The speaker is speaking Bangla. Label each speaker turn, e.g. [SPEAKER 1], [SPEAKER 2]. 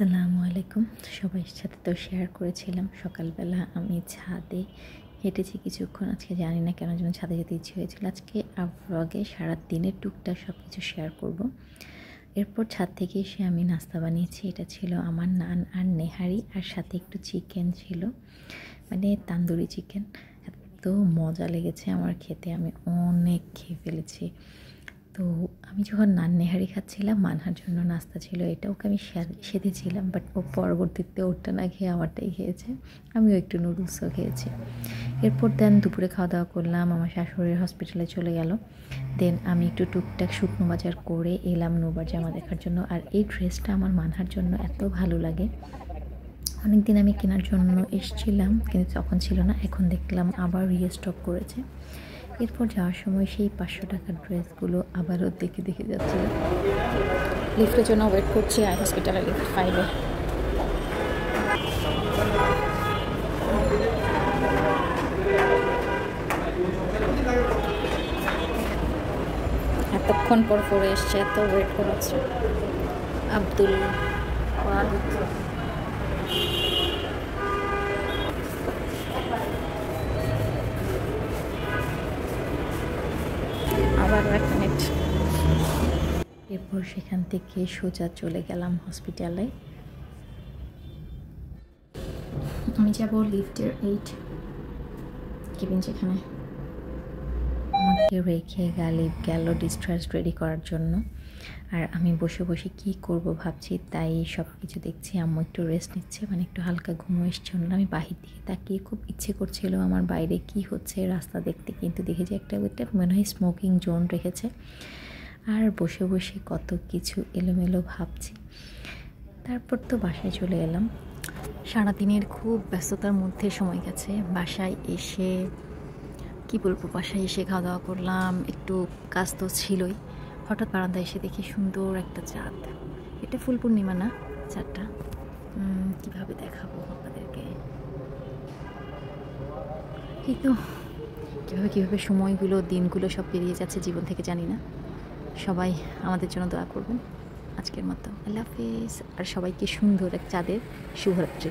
[SPEAKER 1] আসসালামু আলাইকুম। সবার সাথে তো শেয়ার করেছিলাম সকালবেলা আমি ছাদে হেঁটেছি কিছুক্ষণ। আজকে জানি না কেন যেন ছাদে যেতে ইচ্ছে হয়েছিল। আজকে ভ্লগে সারাদিনের টুকটাক সব কিছু শেয়ার করব। এরপর ছাদ থেকে এসে আমি নাস্তা বানিয়েছি। এটা ছিল আমার নান আর নেহারি, আর সাথে একটু চিকেন ছিল, মানে তান্দুরি চিকেন। এত মজা লেগেছে আমার খেতে, আমি অনেক খেয়ে ফেলেছি। তো আমি যখন নান নেহারি খাচ্ছিলাম, মানহার জন্য নাস্তা ছিল এটা, ওকে আমি সেধেছিলাম, বাট ও পরবর্তীতে ওরটা না খেয়ে আমারটাই খেয়েছে। আমিও একটু নুডলসও খেয়েছি। এরপর দেন দুপুরে খাওয়া দাওয়া করলাম, আমার শাশুড়ির হসপিটালে চলে গেল। দেন আমি একটু টুকটাক শুকনো বাজার করে এলাম নৌবার জামা দেখার জন্য। আর এই ড্রেসটা আমার মানহার জন্য এত ভালো লাগে, অনেক দিন আমি কেনার জন্য এসেছিলাম কিন্তু তখন ছিল না, এখন দেখলাম আবার রিস্টক করেছে। এরপর যাওয়ার সময় সেই 500 টাকার ড্রেসগুলো আবারও দেখে দেখে যাচ্ছিলাম। লিফটের জন্য ওয়েট করছি আই হসপিটালে, লিফট 5-এ। এতক্ষণ পর পরে এসছে, এত ওয়েট করাচ্ছে। আব্দুল আবার 1 মিনিট। এরপর সেখান থেকে সোজা চলে গেলাম হসপিটালে। আমি যাব লিফটের 8 কেবিন, যেখানে আমাকে রেখে গালিব গেল ডিসচার্জ রেডি করার জন্য। আর আমি বসে বসে কি করব ভাবছি, তাই সব কিছু দেখছি। আম্মু একটু রেস্ট নিচ্ছে, মানে একটু হালকা ঘুমো এসছে। আমি বাহির দিকে তাকিয়ে খুব ইচ্ছে করছিল আমার বাইরে কি হচ্ছে রাস্তা দেখতে, কিন্তু দেখে যে একটা মনে হয় স্মোকিং জোন রেখেছে। আর বসে বসে কত কিছু এলোমেলো ভাবছি। তারপর তো বাসায় চলে এলাম। সারাদিনের খুব ব্যস্ততার মধ্যে সময় গেছে। বাসায় এসে কি বলবো, বাসায় এসে খাওয়া দাওয়া করলাম, একটু কাজ তো ছিলই। হঠাৎ বারান্দায় এসে দেখি সুন্দর একটা চাঁদ। এটা ফুল পূর্ণিমা না, চাঁদটা কীভাবে দেখাবো আপনাদেরকে। এই তো কীভাবে সময়গুলো দিনগুলো সব পেরিয়ে যাচ্ছে জীবন থেকে, জানি না। সবাই আমাদের জন্য দোয়া করবেন। আজকের মতো আল্লাহ হাফেজ, আর সবাইকে সুন্দর এক চাঁদের শুভরাত্রি।